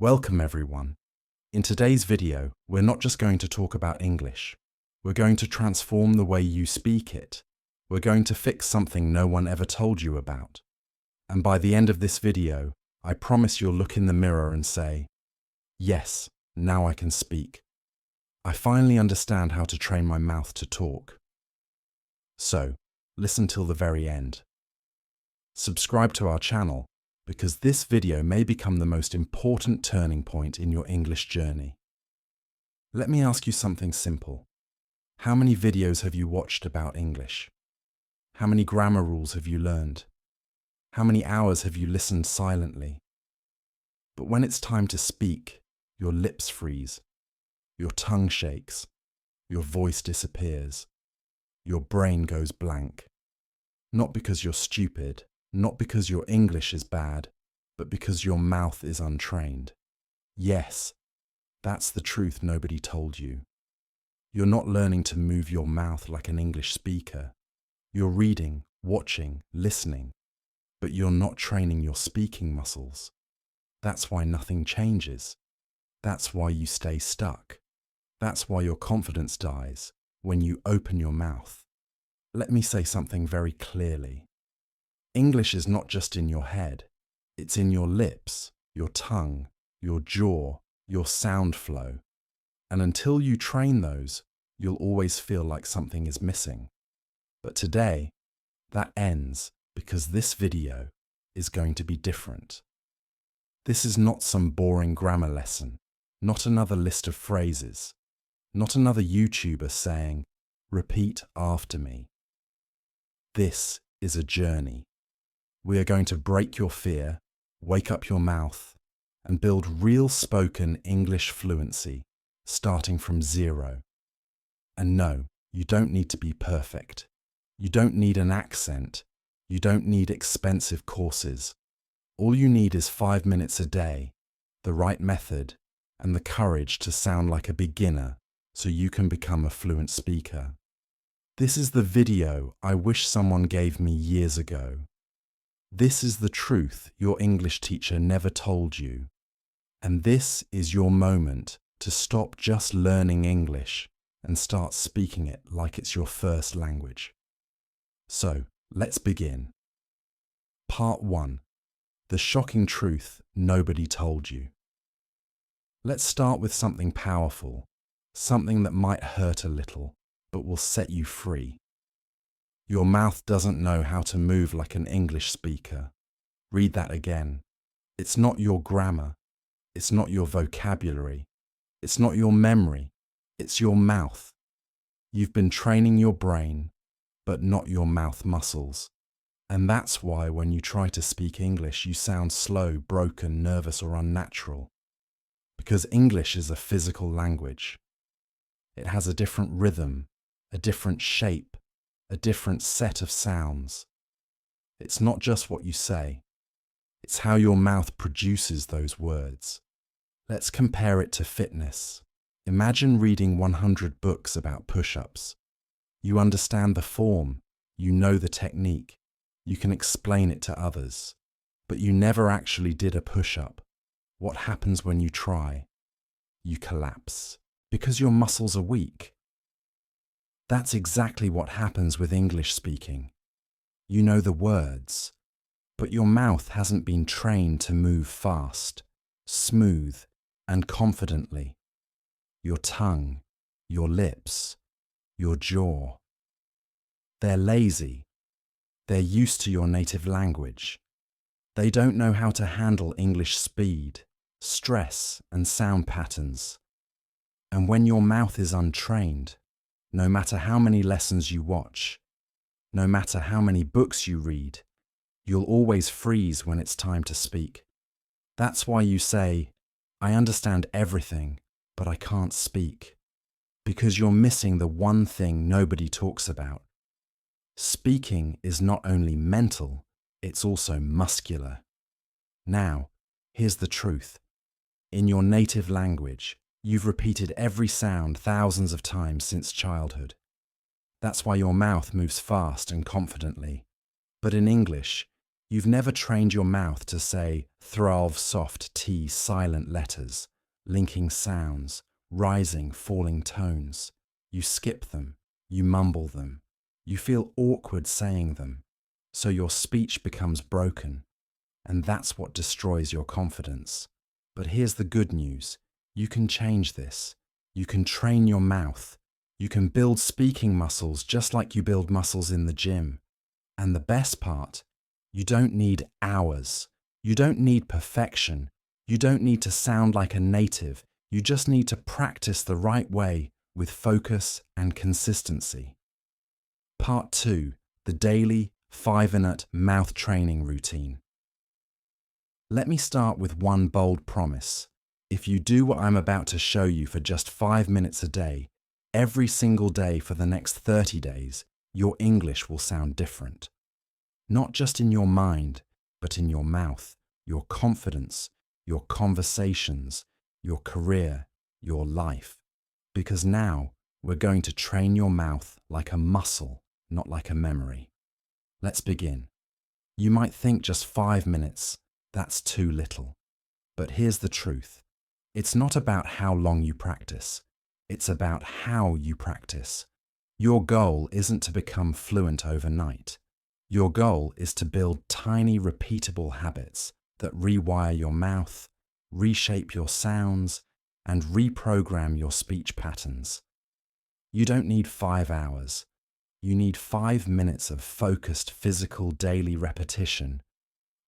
Welcome everyone. In today's video, we're not just going to talk about English. We're going to transform the way you speak it. We're going to fix something no one ever told you about. And by the end of this video, I promise you'll look in the mirror and say, yes, now I can speak. I finally understand how to train my mouth to talk. So, listen till the very end. Subscribe to our channel, because this video may become the most important turning point in your English journey. Let me ask you something simple. How many videos have you watched about English? How many grammar rules have you learned? How many hours have you listened silently? But when it's time to speak, your lips freeze, your tongue shakes, your voice disappears, your brain goes blank. Not because you're stupid, not because your English is bad, but because your mouth is untrained. Yes, that's the truth nobody told you. You're not learning to move your mouth like an English speaker. You're reading, watching, listening, but you're not training your speaking muscles. That's why nothing changes. That's why you stay stuck. That's why your confidence dies when you open your mouth. Let me say something very clearly. English is not just in your head. It's in your lips, your tongue, your jaw, your sound flow. And until you train those, you'll always feel like something is missing. But today, that ends because this video is going to be different. This is not some boring grammar lesson, not another list of phrases, not another YouTuber saying, "Repeat after me." This is a journey. We are going to break your fear, wake up your mouth, and build real spoken English fluency, starting from zero. And no, you don't need to be perfect. You don't need an accent. You don't need expensive courses. All you need is 5 minutes a day, the right method, and the courage to sound like a beginner so you can become a fluent speaker. This is the video I wish someone gave me years ago. This is the truth your English teacher never told you. And this is your moment to stop just learning English and start speaking it like it's your first language. So, let's begin. Part 1. The shocking truth nobody told you. Let's start with something powerful, something that might hurt a little, but will set you free. Your mouth doesn't know how to move like an English speaker. Read that again. It's not your grammar. It's not your vocabulary. It's not your memory. It's your mouth. You've been training your brain, but not your mouth muscles. And that's why when you try to speak English, you sound slow, broken, nervous, or unnatural. Because English is a physical language. It has a different rhythm, a different shape, a different set of sounds. It's not just what you say. It's how your mouth produces those words. Let's compare it to fitness. Imagine reading 100 books about push-ups. You understand the form, you know the technique, you can explain it to others, but you never actually did a push-up. What happens when you try? You collapse, because your muscles are weak. That's exactly what happens with English speaking. You know the words, but your mouth hasn't been trained to move fast, smooth, and confidently. Your tongue, your lips, your jaw. They're lazy. They're used to your native language. They don't know how to handle English speed, stress, and sound patterns. And when your mouth is untrained, no matter how many lessons you watch, no matter how many books you read, you'll always freeze when it's time to speak. That's why you say, "I understand everything, but I can't speak." Because you're missing the one thing nobody talks about. Speaking is not only mental, it's also muscular. Now, here's the truth. In your native language, you've repeated every sound thousands of times since childhood. That's why your mouth moves fast and confidently. But in English, You've never trained your mouth to say throv soft T silent letters, linking sounds, rising, falling tones. You skip them, you mumble them, you feel awkward saying them, so your speech becomes broken, and that's what destroys your confidence. But here's the good news. You can change this. You can train your mouth. You can build speaking muscles just like you build muscles in the gym. And the best part, you don't need hours. You don't need perfection. You don't need to sound like a native. You just need to practice the right way with focus and consistency. Part 2, the daily 5-minute mouth training routine. Let me start with one bold promise. If you do what I'm about to show you for just 5 minutes a day, every single day for the next 30 days, your English will sound different. Not just in your mind, but in your mouth, your confidence, your conversations, your career, your life. Because now we're going to train your mouth like a muscle, not like a memory. Let's begin. You might think just 5 minutes, that's too little. But here's the truth. It's not about how long you practice. It's about how you practice. Your goal isn't to become fluent overnight. Your goal is to build tiny, repeatable habits that rewire your mouth, reshape your sounds, and reprogram your speech patterns. You don't need 5 hours. You need 5 minutes of focused physical daily repetition,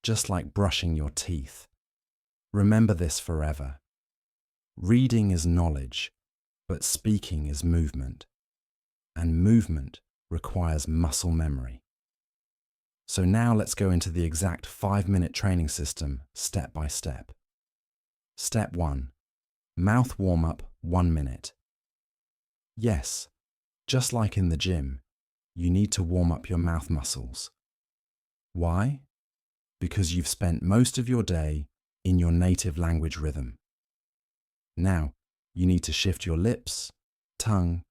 just like brushing your teeth. Remember this forever. Reading is knowledge, but speaking is movement. And movement requires muscle memory. So now let's go into the exact 5-minute training system step by step. Step 1. Mouth warm-up 1 minute. Yes, just like in the gym, you need to warm up your mouth muscles. Why? Because you've spent most of your day in your native language rhythm. Now, you need to shift your lips, tongue,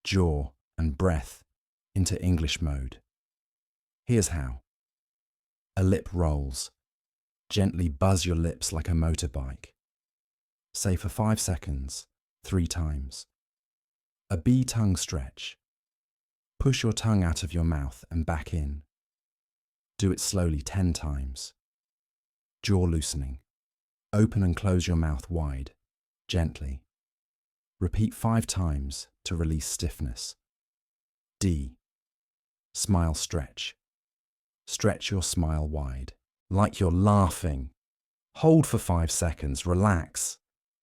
jaw, and breath into English mode. Here's how. A lip rolls. Gently buzz your lips like a motorbike. Say for 5 seconds, 3 times. A B tongue stretch. Push your tongue out of your mouth and back in. Do it slowly 10 times. Jaw loosening. Open and close your mouth wide, gently. Repeat 5 times to release stiffness. D. Smile stretch. Stretch your smile wide, like you're laughing. Hold for 5 seconds, relax.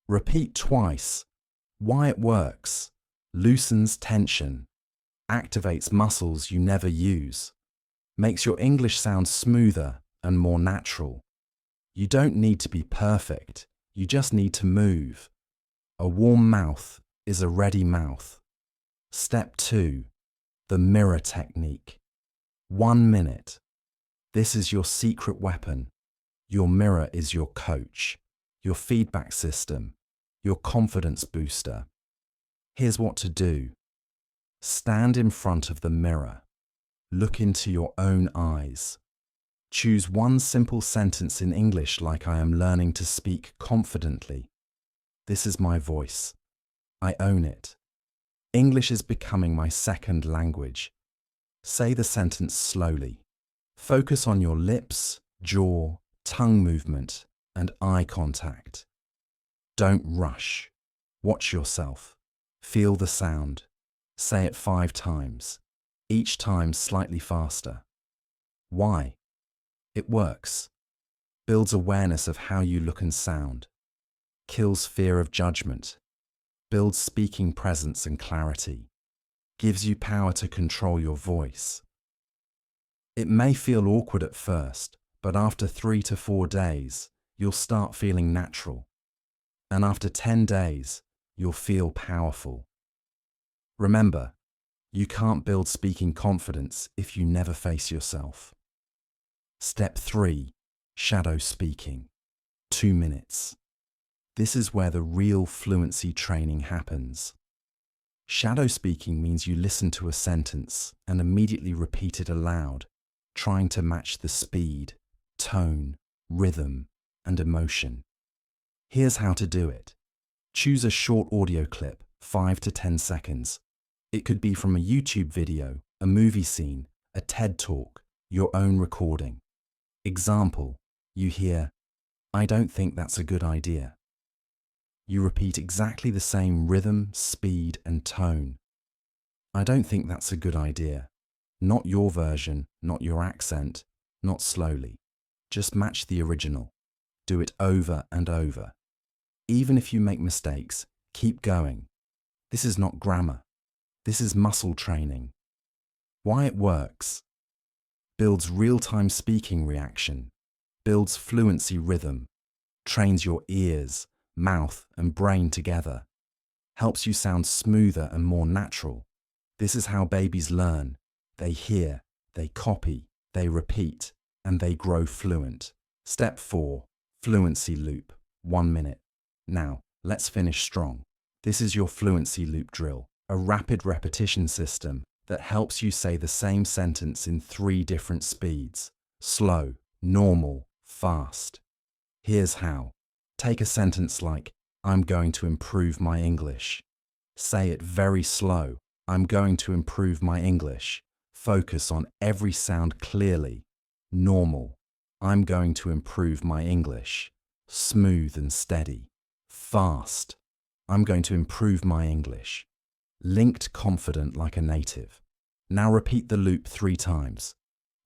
Repeat twice. Why it works. Loosens tension. Activates muscles you never use. Makes your English sound smoother and more natural. You don't need to be perfect. You just need to move. A warm mouth is a ready mouth. Step 2. The mirror technique. 1 minute. This is your secret weapon. Your mirror is your coach, your feedback system, your confidence booster. Here's what to do. Stand in front of the mirror. Look into your own eyes. Choose one simple sentence in English like I am learning to speak confidently. This is my voice. I own it. English is becoming my second language. Say the sentence slowly. Focus on your lips, jaw, tongue movement, and eye contact. Don't rush. Watch yourself. Feel the sound. Say it 5 times, each time slightly faster. Why? It works. Builds awareness of how you look and sound. Kills fear of judgment. Builds speaking presence and clarity. Gives you power to control your voice. It may feel awkward at first, but after 3 to 4 days, you'll start feeling natural. And after 10 days, you'll feel powerful. Remember, you can't build speaking confidence if you never face yourself. Step 3. Shadow speaking. 2 minutes. This is where the real fluency training happens. Shadow speaking means you listen to a sentence and immediately repeat it aloud, trying to match the speed, tone, rhythm, and emotion. Here's how to do it. Choose a short audio clip, 5 to 10 seconds. It could be from a YouTube video, a movie scene, a TED Talk, your own recording. Example, you hear, "I don't think that's a good idea." You repeat exactly the same rhythm, speed, and tone. "I don't think that's a good idea." Not your version, not your accent, not slowly. Just match the original. Do it over and over. Even if you make mistakes, keep going. This is not grammar. This is muscle training. Why it works. Builds real-time speaking reaction. Builds fluency rhythm. Trains your ears, mouth, and brain together. Helps you sound smoother and more natural. This is how babies learn. They hear, they copy, they repeat, and they grow fluent. Step 4. Fluency loop. 1 minute. Now, let's finish strong. This is your fluency loop drill, a rapid repetition system that helps you say the same sentence in 3 different speeds: slow, normal, fast. Here's how. Take a sentence like, "I'm going to improve my English." Say it very slow. "I'm going to improve my English." Focus on every sound clearly. Normal. "I'm going to improve my English." Smooth and steady. Fast. "I'm going to improve my English." Linked, confident like a native. Now repeat the loop 3 times.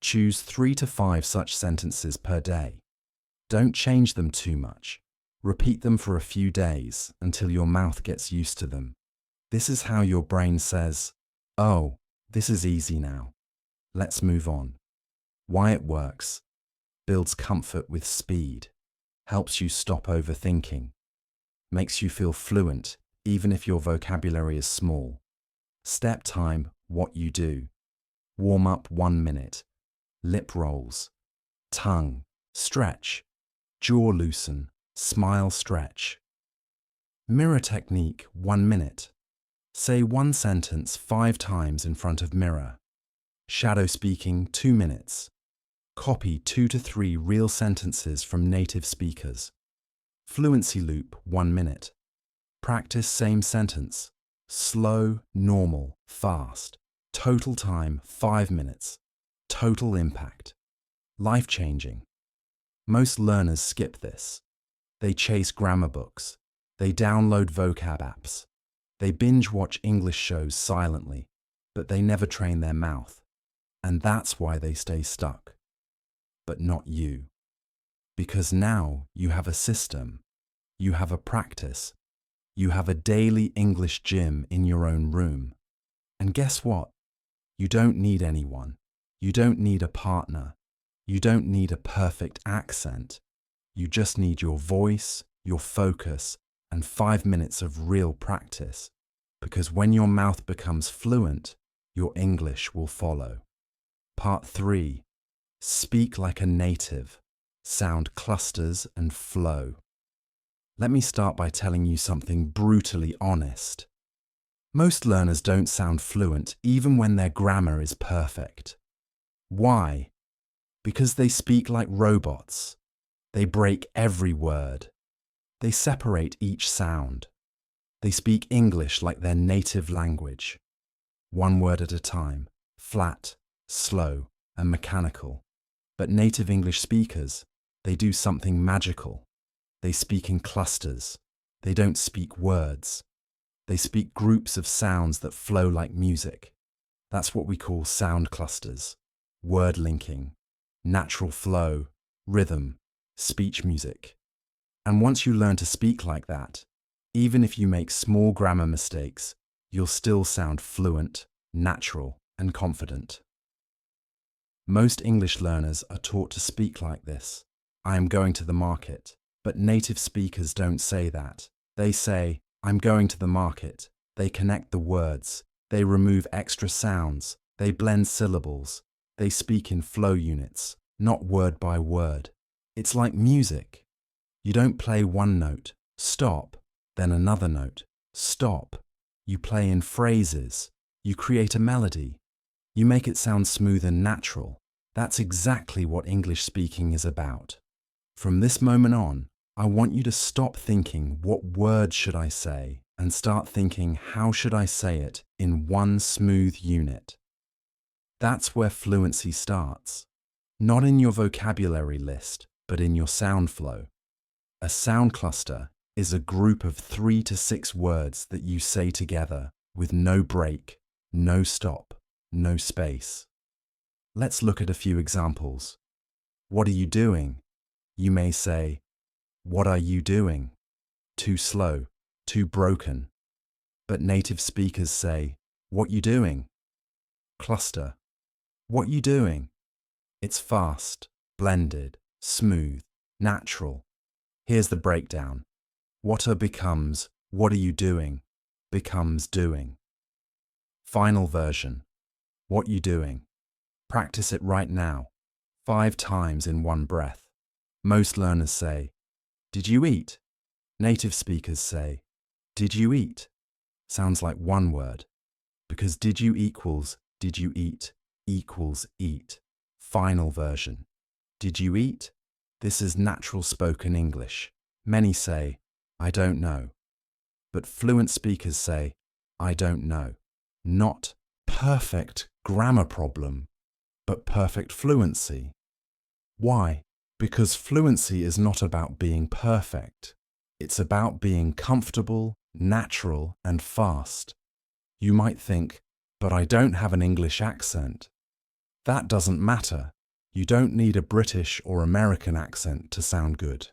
Choose 3 to 5 such sentences per day. Don't change them too much. Repeat them for a few days until your mouth gets used to them. This is how your brain says, "Oh, this is easy now. Let's move on." Why it works. Builds comfort with speed. Helps you stop overthinking. Makes you feel fluent even if your vocabulary is small. Step time, what you do. Warm up 1 minute. Lip rolls. Tongue. Stretch. Jaw loosen. Smile, stretch. Mirror technique, 1 minute. Say one sentence 5 times in front of mirror. Shadow speaking, 2 minutes. Copy 2 to 3 real sentences from native speakers. Fluency loop, 1 minute. Practice same sentence. Slow, normal, fast. Total time, 5 minutes. Total impact. Life-changing. Most learners skip this. They chase grammar books. They download vocab apps. They binge-watch English shows silently, but they never train their mouth. And that's why they stay stuck. But not you. Because now you have a system. You have a practice. You have a daily English gym in your own room. And guess what? You don't need anyone. You don't need a partner. You don't need a perfect accent. You just need your voice, your focus, and 5 minutes of real practice. Because when your mouth becomes fluent, your English will follow. Part 3. Speak like a native. Sound clusters and flow. Let me start by telling you something brutally honest. Most learners don't sound fluent even when their grammar is perfect. Why? Because they speak like robots. They break every word. They separate each sound. They speak English like their native language. 1 word at a time, flat, slow, and mechanical. But native English speakers, they do something magical. They speak in clusters. They don't speak words. They speak groups of sounds that flow like music. That's what we call sound clusters, word linking, natural flow, rhythm, speech music. And once you learn to speak like that, even if you make small grammar mistakes, you'll still sound fluent, natural, and confident. Most English learners are taught to speak like this. "I am going to the market." But native speakers don't say that. They say, "I'm going to the market." They connect the words. They remove extra sounds. They blend syllables. They speak in flow units, not word by word. It's like music. You don't play one note, stop, then another note, stop. You play in phrases. You create a melody. You make it sound smooth and natural. That's exactly what English speaking is about. From this moment on, I want you to stop thinking, what word should I say, and start thinking, how should I say it in one smooth unit. That's where fluency starts. Not in your vocabulary list, but in your sound flow. A sound cluster is a group of 3 to 6 words that you say together with no break, no stop, no space. Let's look at a few examples. What are you doing? You may say, what are you doing? Too slow, too broken. But native speakers say, what you doing? Cluster. What you doing? It's fast, blended, smooth, natural. Here's the breakdown. What are becomes, what are you doing, becomes doing. Final version. What you doing? Practice it right now, 5 times in one breath. Most learners say, did you eat? Native speakers say, did you eat? Sounds like one word, because did you equals did you eat equals eat. Final version. Did you eat? This is natural spoken English. Many say, I don't know. But fluent speakers say, I don't know. Not perfect grammar problem, but perfect fluency. Why? Because fluency is not about being perfect. It's about being comfortable, natural, and fast. You might think, but I don't have an English accent. That doesn't matter. You don't need a British or American accent to sound good.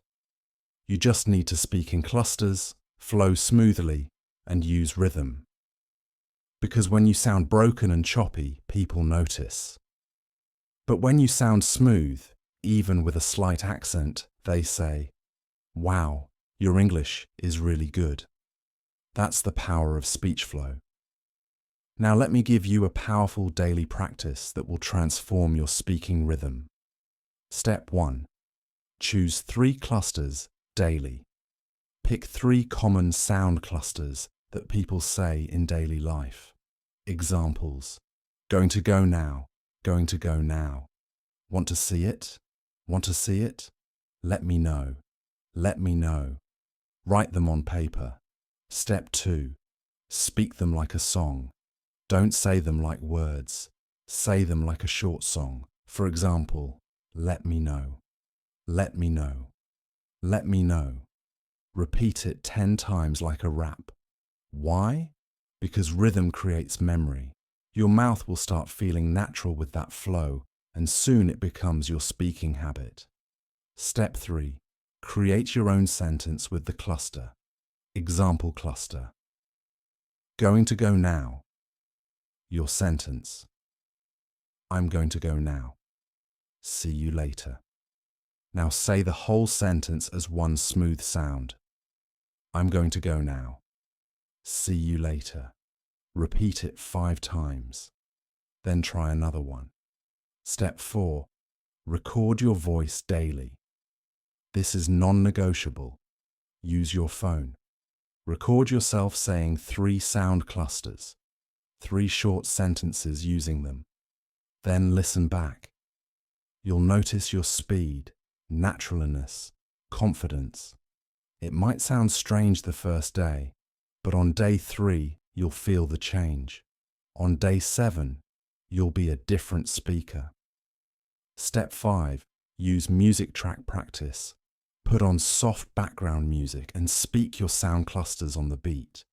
You just need to speak in clusters, flow smoothly, and use rhythm. Because when you sound broken and choppy, people notice. But when you sound smooth, even with a slight accent, they say, wow, your English is really good. That's the power of speech flow. Now let me give you a powerful daily practice that will transform your speaking rhythm. Step 1. Choose 3 clusters daily. Pick 3 common sound clusters that people say in daily life. Examples. Going to go now, going to go now. Want to see it? Want to see it? Let me know. Let me know. Write them on paper. Step 2. Speak them like a song. Don't say them like words. Say them like a short song. For example, let me know. Let me know. Let me know. Repeat it 10 times like a rap. Why? Because rhythm creates memory. Your mouth will start feeling natural with that flow, and soon it becomes your speaking habit. Step 3. Create your own sentence with the cluster. Example cluster. Going to go now. Your sentence. I'm going to go now. See you later. Now say the whole sentence as one smooth sound. I'm going to go now. See you later. Repeat it 5 times. Then try another one. Step 4. Record your voice daily. This is non-negotiable. Use your phone. Record yourself saying 3 sound clusters, 3 short sentences using them. Then listen back. You'll notice your speed, naturalness, confidence. It might sound strange the first day, but on day 3, you'll feel the change. On day 7, you'll be a different speaker. Step 5. Use music track practice. Put on soft background music and speak your sound clusters on the beat.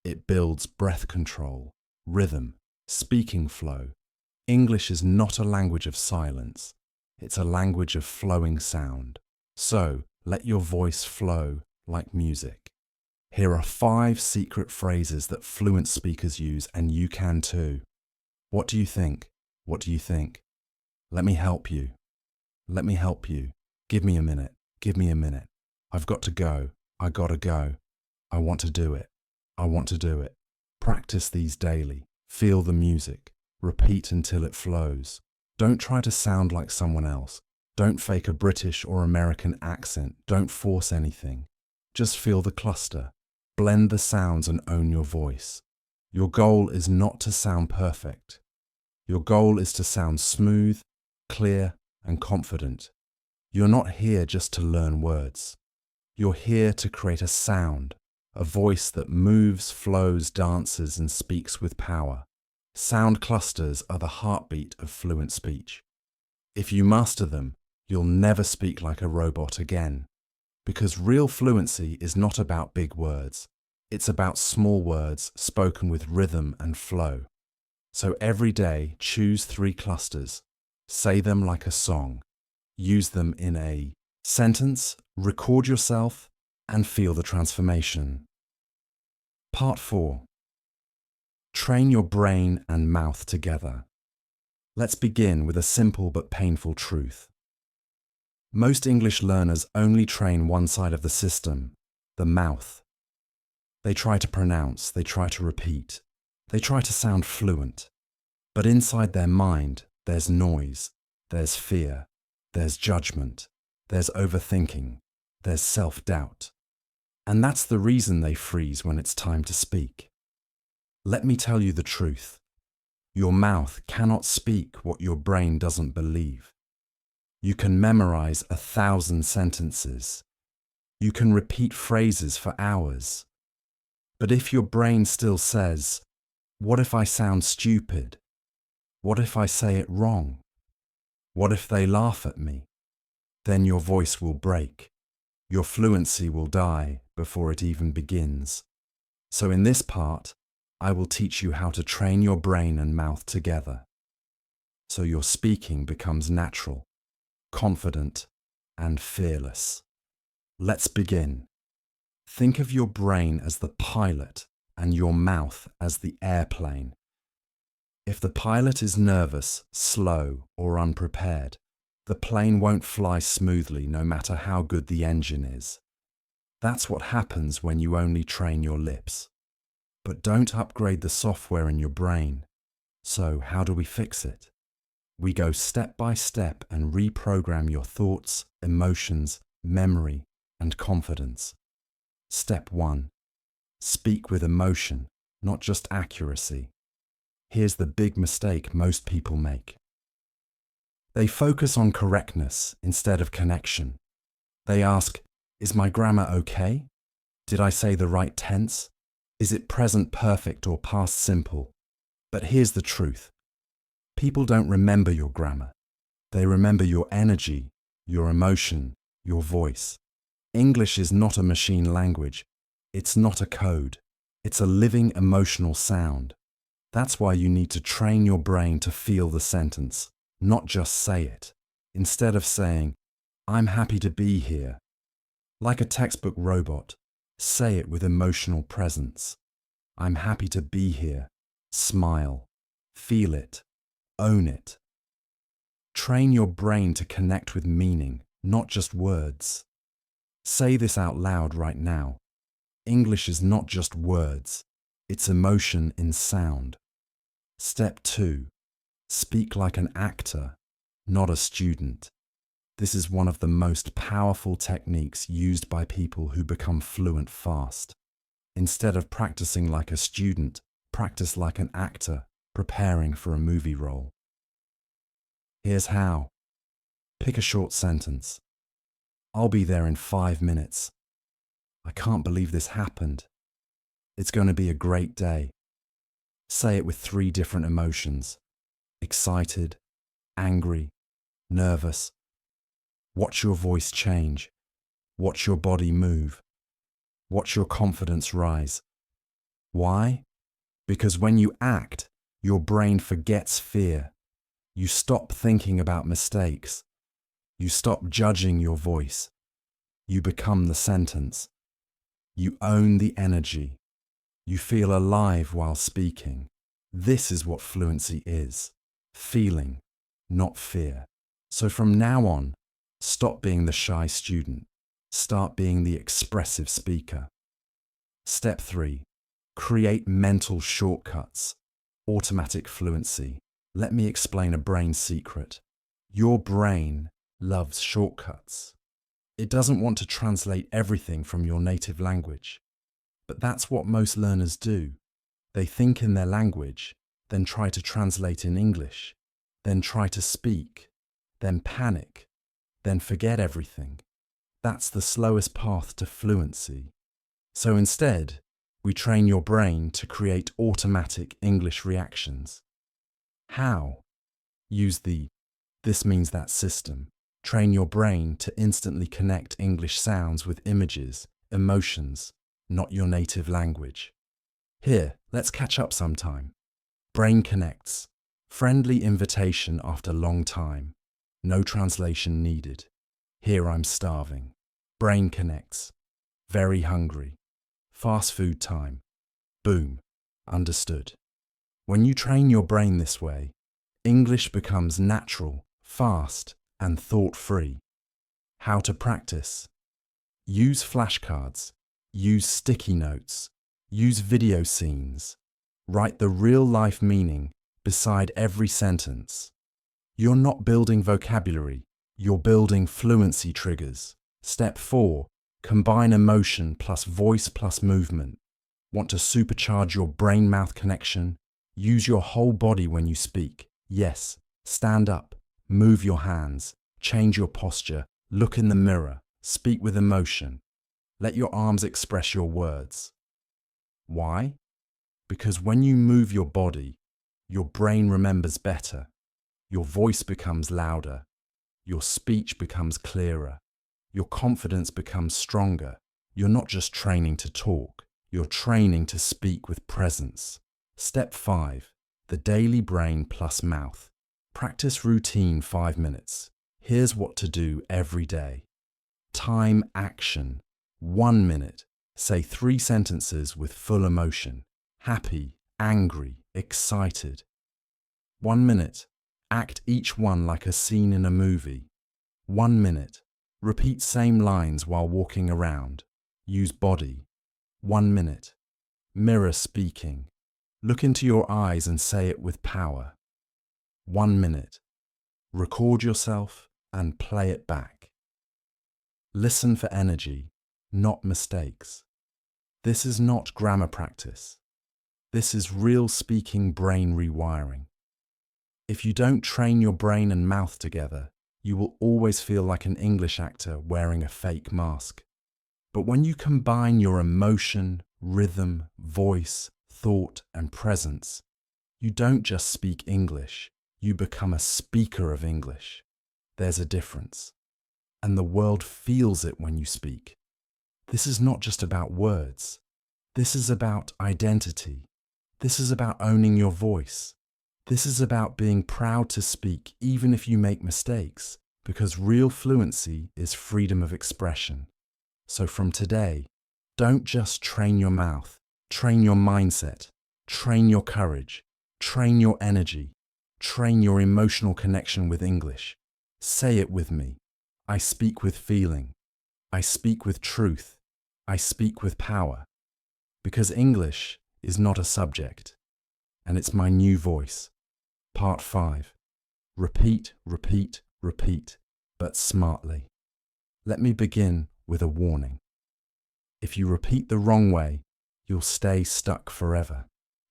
It builds breath control, rhythm, speaking flow. English is not a language of silence. It's a language of flowing sound. So, let your voice flow like music. Here are 5 secret phrases that fluent speakers use, and you can too. What do you think? What do you think? Let me help you. Let me help you. Give me a minute. Give me a minute. I've got to go. I gotta go. I want to do it. I want to do it. Practice these daily. Feel the music. Repeat until it flows. Don't try to sound like someone else. Don't fake a British or American accent. Don't force anything. Just feel the cluster. Blend the sounds and own your voice. Your goal is not to sound perfect. Your goal is to sound smooth, clear and confident. You're not here just to learn words. You're here to create a sound, a voice that moves, flows, dances, and speaks with power. Sound clusters are the heartbeat of fluent speech. If you master them, you'll never speak like a robot again. Because real fluency is not about big words. It's about small words spoken with rhythm and flow. So every day, choose 3 clusters. Say them like a song. Use them in a sentence, record yourself, and feel the transformation. Part 4. Train your brain and mouth together. Let's begin with a simple but painful truth. Most English learners only train one side of the system, the mouth. They try to pronounce, they try to repeat, they try to sound fluent. But inside their mind, there's noise, there's fear, there's judgment, there's overthinking, there's self-doubt. And that's the reason they freeze when it's time to speak. Let me tell you the truth. Your mouth cannot speak what your brain doesn't believe. You can memorize 1,000 sentences. You can repeat phrases for hours. But if your brain still says, "What if I sound stupid? What if I say it wrong? What if they laugh at me?" then your voice will break. Your fluency will die before it even begins. So in this part, I will teach you how to train your brain and mouth together, so your speaking becomes natural, confident, and fearless. Let's begin. Think of your brain as the pilot and your mouth as the airplane. If the pilot is nervous, slow, or unprepared, the plane won't fly smoothly no matter how good the engine is. That's what happens when you only train your lips. But don't upgrade the software in your brain. So how do we fix it? We go step by step and reprogram your thoughts, emotions, memory, and confidence. Step 1. Speak with emotion, not just accuracy. Here's the big mistake most people make. They focus on correctness instead of connection. They ask, "Is my grammar okay? Did I say the right tense? Is it present perfect or past simple?" But here's the truth. People don't remember your grammar. They remember your energy, your emotion, your voice. English is not a machine language. It's not a code. It's a living emotional sound. That's why you need to train your brain to feel the sentence, not just say it. Instead of saying, "I'm happy to be here," like a textbook robot, say it with emotional presence. "I'm happy to be here." Smile. Feel it. Own it. Train your brain to connect with meaning, not just words. Say this out loud right now. English is not just words. It's emotion in sound. Step 2. Speak like an actor, not a student. This is one of the most powerful techniques used by people who become fluent fast. Instead of practicing like a student, practice like an actor preparing for a movie role. Here's how. Pick a short sentence. "I'll be there in 5 minutes. I can't believe this happened. It's going to be a great day." Say it with 3 different emotions. Excited, angry, nervous. Watch your voice change. Watch your body move. Watch your confidence rise. Why? Because when you act, your brain forgets fear. You stop thinking about mistakes. You stop judging your voice. You become the sentence. You own the energy. You feel alive while speaking. This is what fluency is. Feeling, not fear. So from now on, stop being the shy student. Start being the expressive speaker. Step 3. Create mental shortcuts. Automatic fluency. Let me explain a brain secret. Your brain loves shortcuts. It doesn't want to translate everything from your native language. But that's what most learners do. They think in their language, then try to translate in English, then try to speak, then panic, then forget everything. That's the slowest path to fluency. So instead, we train your brain to create automatic English reactions. How? Use the "this means that" system. Train your brain to instantly connect English sounds with images, emotions, not your native language. Here, let's catch up sometime. Brain connects. Friendly invitation after long time. No translation needed. Here I'm starving. Brain connects. Very hungry. Fast food time. Boom. Understood. When you train your brain this way, English becomes natural, fast, and thought-free. How to practice? Use flashcards. Use sticky notes. Use video scenes. Write the real-life meaning beside every sentence. You're not building vocabulary, you're building fluency triggers. Step 4. Combine emotion plus voice plus movement. Want to supercharge your brain-mouth connection? Use your whole body when you speak. Yes, stand up, move your hands, change your posture, look in the mirror, speak with emotion. Let your arms express your words. Why? Because when you move your body, your brain remembers better, your voice becomes louder, your speech becomes clearer, your confidence becomes stronger. You're not just training to talk, you're training to speak with presence. Step 5. The daily brain plus mouth. Practice routine 5 minutes. Here's what to do every day. Time action. 1 minute. Say 3 sentences with full emotion. Happy, angry, excited. 1 minute. Act each one like a scene in a movie. 1 minute. Repeat same lines while walking around. Use body. 1 minute. Mirror speaking. Look into your eyes and say it with power. 1 minute. Record yourself and play it back. Listen for energy, not mistakes. This is not grammar practice. This is real speaking brain rewiring. If you don't train your brain and mouth together, you will always feel like an English actor wearing a fake mask. But when you combine your emotion, rhythm, voice, thought, and presence, you don't just speak English, you become a speaker of English. There's a difference. And the world feels it when you speak. This is not just about words. This is about identity. This is about owning your voice. This is about being proud to speak even if you make mistakes, because real fluency is freedom of expression. So from today, don't just train your mouth, train your mindset, train your courage, train your energy, train your emotional connection with English. Say it with me. I speak with feeling. I speak with truth. I speak with power. Because English is not a subject, and it's my new voice. Part 5. Repeat, repeat, repeat, but smartly. Let me begin with a warning. If you repeat the wrong way, you'll stay stuck forever.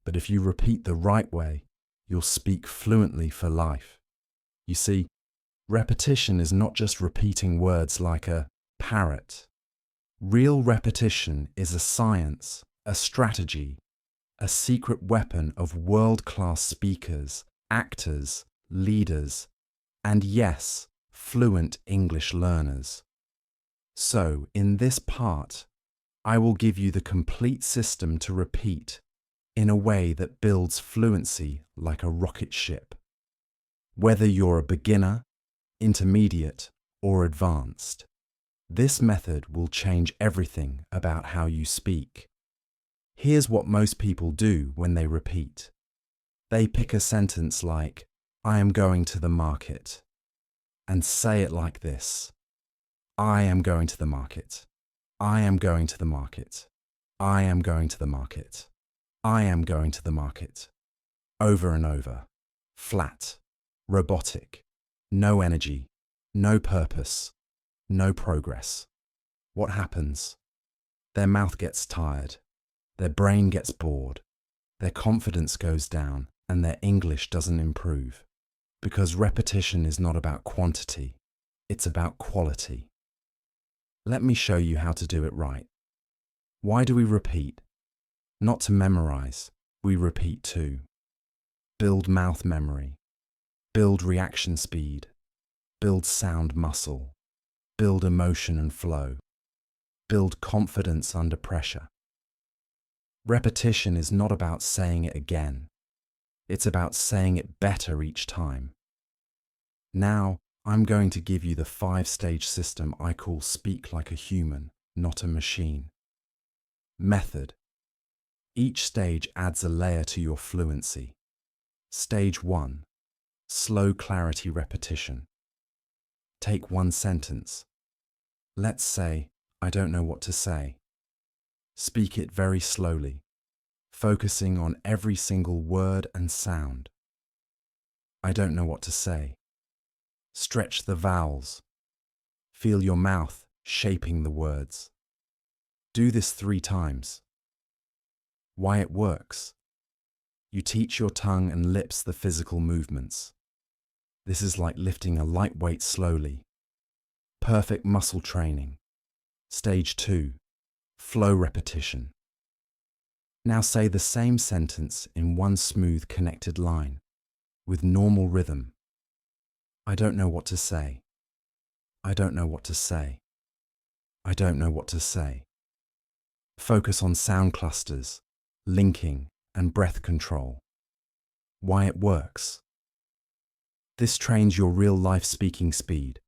But if you repeat the right way, you'll speak fluently for life. You see, repetition is not just repeating words like a parrot. Real repetition is a science, a strategy, a secret weapon of world-class speakers, actors, leaders, and yes, fluent English learners. So, in this part, I will give you the complete system to repeat in a way that builds fluency like a rocket ship. Whether you're a beginner, intermediate, or advanced, this method will change everything about how you speak. Here's what most people do when they repeat. They pick a sentence like, I am going to the market, and say it like this. I am going to the market. I am going to the market. I am going to the market. I am going to the market. Over and over. Flat. Robotic. No energy. No purpose. No progress. What happens? Their mouth gets tired. Their brain gets bored. Their confidence goes down and their English doesn't improve. Because repetition is not about quantity, it's about quality. Let me show you how to do it right. Why do we repeat? Not to memorize, we repeat to build mouth memory, build reaction speed, build sound muscle, build emotion and flow, build confidence under pressure. Repetition is not about saying it again. It's about saying it better each time. Now, I'm going to give you the 5-stage system I call Speak Like a Human, Not a Machine. Method. Each stage adds a layer to your fluency. Stage 1. Slow clarity repetition. Take one sentence. Let's say, I don't know what to say. Speak it very slowly, focusing on every single word and sound. I don't know what to say. Stretch the vowels. Feel your mouth shaping the words. Do this 3 times. Why it works. You teach your tongue and lips the physical movements. This is like lifting a light weight slowly. Perfect muscle training. Stage 2. Flow repetition. Now say the same sentence in one smooth connected line, with normal rhythm. I don't know what to say. I don't know what to say. I don't know what to say. Focus on sound clusters, linking, and breath control. Why it works. This trains your real-life speaking speed,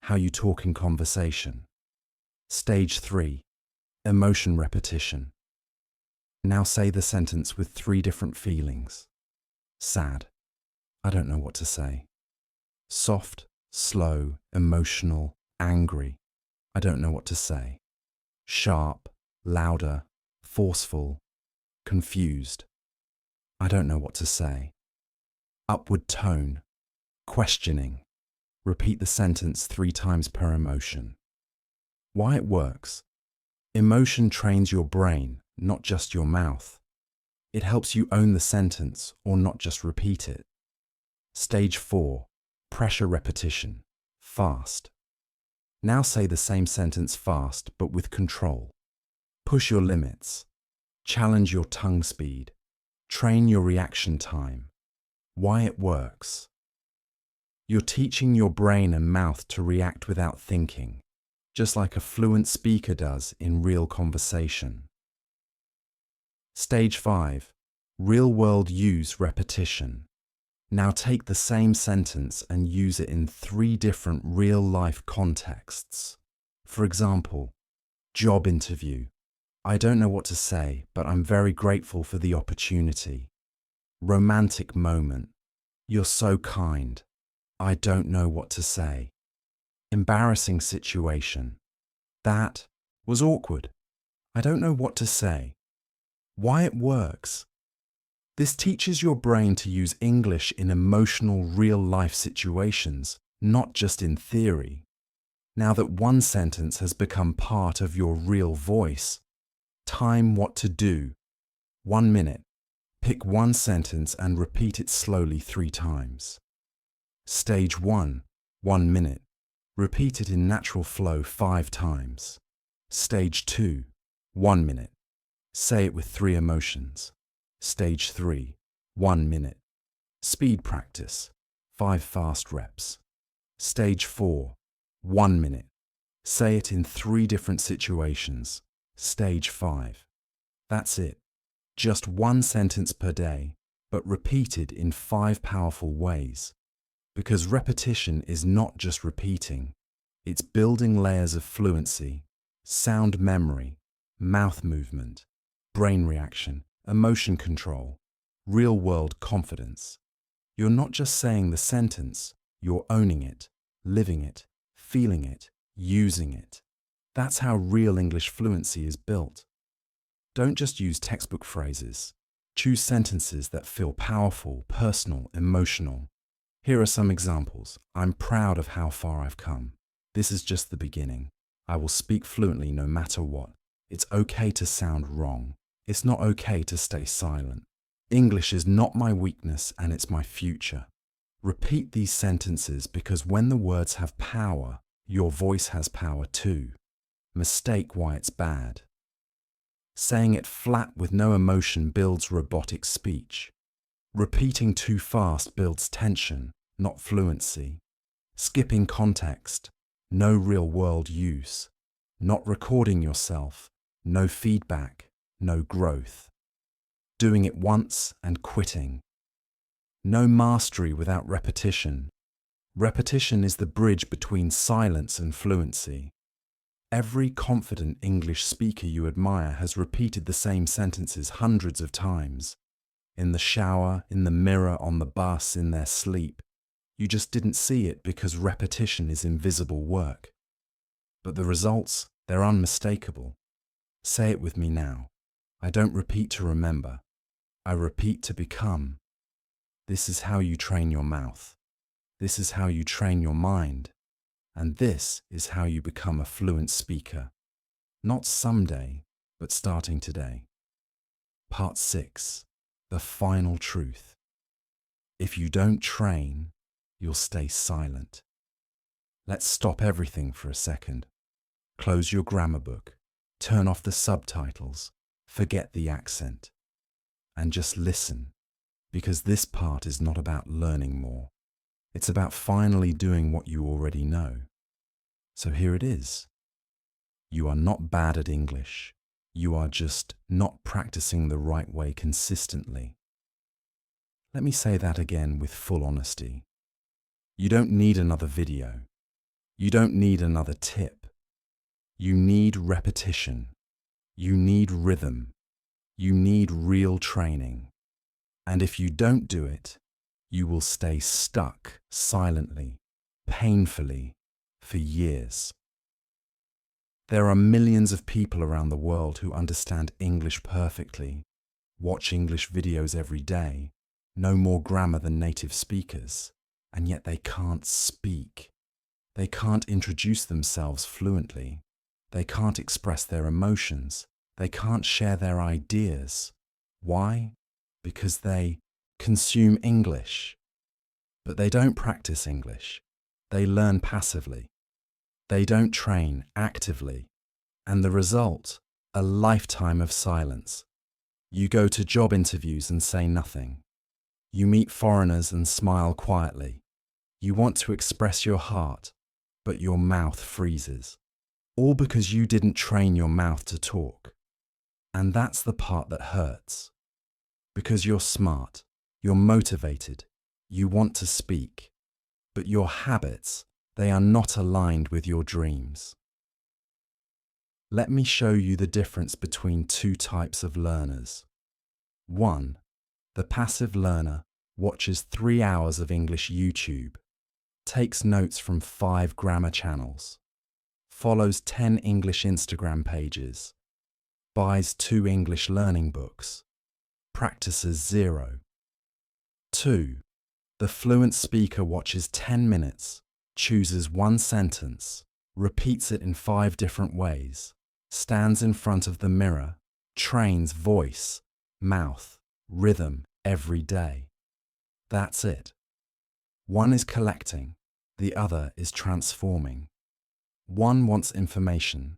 how you talk in conversation. Stage 3. Emotion repetition. Now say the sentence with 3 different feelings. Sad. I don't know what to say. Soft, slow, emotional, angry. I don't know what to say. Sharp, louder, forceful, confused. I don't know what to say. Upward tone, questioning. Repeat the sentence 3 times per emotion. Why it works. Emotion trains your brain, not just your mouth. It helps you own the sentence or not just repeat it. Stage 4. Pressure repetition. Fast. Now say the same sentence fast but with control. Push your limits. Challenge your tongue speed. Train your reaction time. Why it works. You're teaching your brain and mouth to react without thinking, just like a fluent speaker does in real conversation. Stage 5. Real-world use repetition. Now take the same sentence and use it in 3 different real-life contexts. For example, job interview. I don't know what to say, but I'm very grateful for the opportunity. Romantic moment. You're so kind. I don't know what to say. Embarrassing situation. That was awkward. I don't know what to say. Why it works. This teaches your brain to use English in emotional, real-life situations, not just in theory. Now that one sentence has become part of your real voice, time what to do. 1 minute. Pick one sentence and repeat it slowly 3 times. Stage 1. 1 minute. Repeat it in natural flow 5 times. Stage 2. 1 minute. Say it with 3 emotions. Stage 3. 1 minute. Speed practice. 5 fast reps. Stage 4. 1 minute. Say it in 3 different situations. Stage 5. That's it. Just 1 sentence per day, but repeated in 5 powerful ways. Because repetition is not just repeating. It's building layers of fluency, sound memory, mouth movement, brain reaction, emotion control, real-world confidence. You're not just saying the sentence, you're owning it, living it, feeling it, using it. That's how real English fluency is built. Don't just use textbook phrases. Choose sentences that feel powerful, personal, emotional. Here are some examples. I'm proud of how far I've come. This is just the beginning. I will speak fluently no matter what. It's okay to sound wrong. It's not okay to stay silent. English is not my weakness and it's my future. Repeat these sentences because when the words have power, your voice has power too. Mistake why it's bad. Saying it flat with no emotion builds robotic speech. Repeating too fast builds tension, not fluency. Skipping context, no real-world use. Not recording yourself, no feedback, no growth. Doing it once and quitting. No mastery without repetition. Repetition is the bridge between silence and fluency. Every confident English speaker you admire has repeated the same sentences hundreds of times. In the shower, in the mirror, on the bus, in their sleep. You just didn't see it because repetition is invisible work. But the results, they're unmistakable. Say it with me now. I don't repeat to remember. I repeat to become. This is how you train your mouth. This is how you train your mind. And this is how you become a fluent speaker. Not someday, but starting today. Part 6. The final truth. If you don't train, you'll stay silent. Let's stop everything for a second. Close your grammar book. Turn off the subtitles. Forget the accent. And just listen, because this part is not about learning more. It's about finally doing what you already know. So here it is. You are not bad at English. You are just not practicing the right way consistently. Let me say that again with full honesty. You don't need another video. You don't need another tip. You need repetition. You need rhythm. You need real training. And if you don't do it, you will stay stuck silently, painfully, for years. There are millions of people around the world who understand English perfectly, watch English videos every day, know more grammar than native speakers, and yet they can't speak. They can't introduce themselves fluently. They can't express their emotions. They can't share their ideas. Why? Because they consume English. But they don't practice English. They learn passively. They don't train actively. And the result, a lifetime of silence. You go to job interviews and say nothing. You meet foreigners and smile quietly. You want to express your heart, but your mouth freezes. All because you didn't train your mouth to talk. And that's the part that hurts. Because you're smart, you're motivated, you want to speak, but your habits, they are not aligned with your dreams. Let me show you the difference between two types of learners. 1. The passive learner watches 3 hours of English YouTube, takes notes from 5 grammar channels, follows 10 English Instagram pages, buys 2 English learning books, practices 0. 2. The fluent speaker watches 10 minutes, chooses 1 sentence, repeats it in 5 different ways, stands in front of the mirror, trains voice, mouth, rhythm every day. That's it. One is collecting, the other is transforming. One wants information,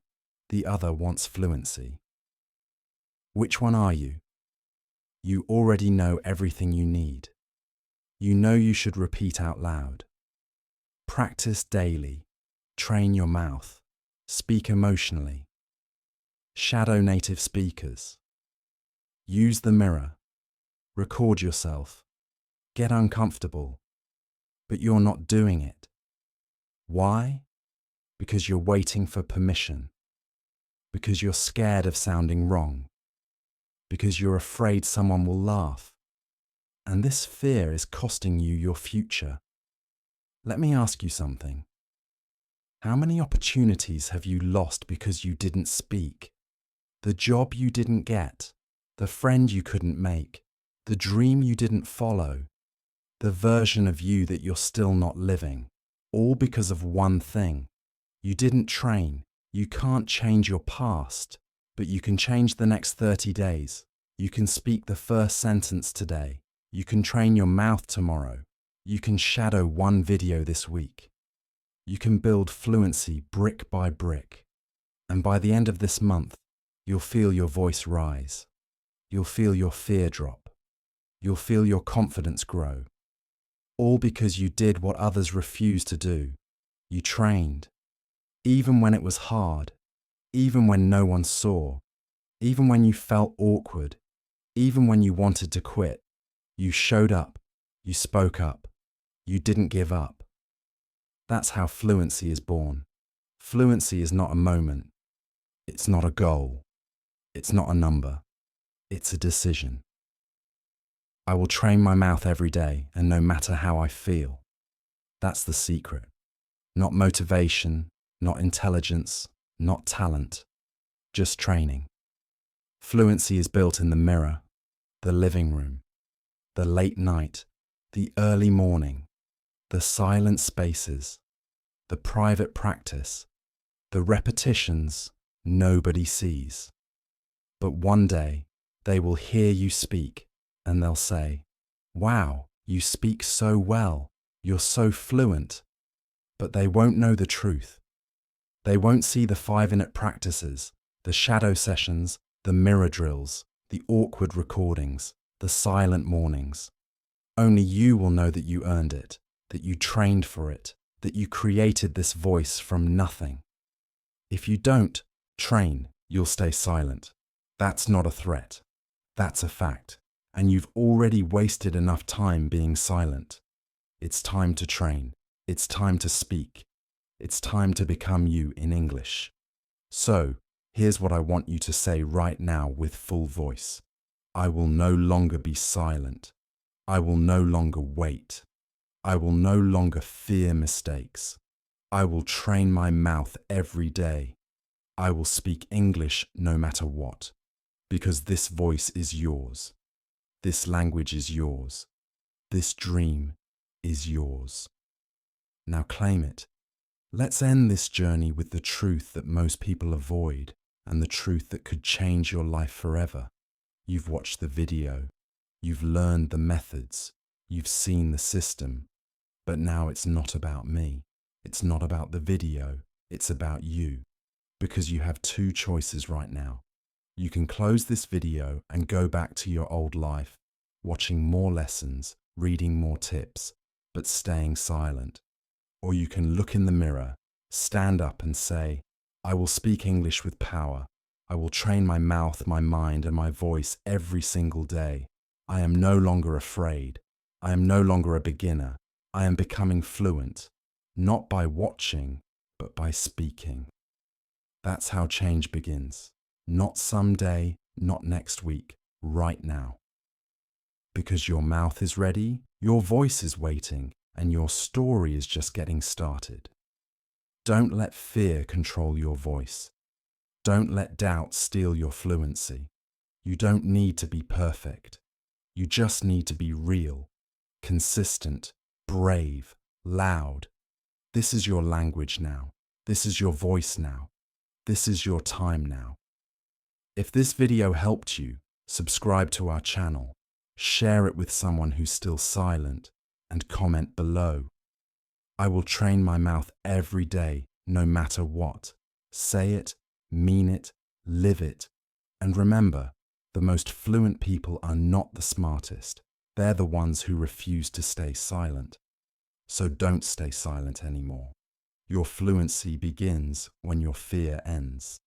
the other wants fluency. Which one are you? You already know everything you need. You know you should repeat out loud. Practice daily. Train your mouth. Speak emotionally. Shadow native speakers. Use the mirror. Record yourself. Get uncomfortable. But you're not doing it. Why? Because you're waiting for permission. Because you're scared of sounding wrong. Because you're afraid someone will laugh. And this fear is costing you your future. Let me ask you something. How many opportunities have you lost because you didn't speak? The job you didn't get, the friend you couldn't make, the dream you didn't follow, the version of you that you're still not living, all because of one thing. You didn't train. You can't change your past, but you can change the next 30 days. You can speak the first sentence today. You can train your mouth tomorrow. You can shadow one video this week. You can build fluency brick by brick. And by the end of this month, you'll feel your voice rise. You'll feel your fear drop. You'll feel your confidence grow. All because you did what others refused to do. You trained. Even when it was hard. Even when no one saw. Even when you felt awkward. Even when you wanted to quit. You showed up. You spoke up. You didn't give up. That's how fluency is born. Fluency is not a moment. It's not a goal. It's not a number. It's a decision. I will train my mouth every day, and no matter how I feel. That's the secret. Not motivation, not intelligence, not talent, just training. Fluency is built in the mirror, the living room, the late night, the early morning, the silent spaces, the private practice, the repetitions nobody sees. But one day, they will hear you speak, and they'll say, "Wow, you speak so well, you're so fluent." But they won't know the truth. They won't see the 5-minute practices, the shadow sessions, the mirror drills, the awkward recordings, the silent mornings. Only you will know that you earned it, that you trained for it, that you created this voice from nothing. If you don't train, you'll stay silent. That's not a threat. That's a fact. And you've already wasted enough time being silent. It's time to train. It's time to speak. It's time to become you in English. So, here's what I want you to say right now with full voice. I will no longer be silent. I will no longer wait. I will no longer fear mistakes. I will train my mouth every day. I will speak English no matter what, because this voice is yours. This language is yours. This dream is yours. Now claim it. Let's end this journey with the truth that most people avoid and the truth that could change your life forever. You've watched the video. You've learned the methods. You've seen the system. But now it's not about me. It's not about the video. It's about you. Because you have two choices right now. You can close this video and go back to your old life, watching more lessons, reading more tips, but staying silent. Or you can look in the mirror, stand up and say, I will speak English with power. I will train my mouth, my mind, and my voice every single day. I am no longer afraid. I am no longer a beginner. I am becoming fluent, not by watching, but by speaking. That's how change begins. Not someday, not next week, right now. Because your mouth is ready, your voice is waiting, and your story is just getting started. Don't let fear control your voice. Don't let doubt steal your fluency. You don't need to be perfect. You just need to be real, consistent, brave, loud. This is your language now. This is your voice now. This is your time now. If this video helped you, subscribe to our channel, share it with someone who's still silent, and comment below. I will train my mouth every day, no matter what. Say it, mean it, live it. And remember, the most fluent people are not the smartest. They're the ones who refuse to stay silent. So don't stay silent anymore. Your fluency begins when your fear ends.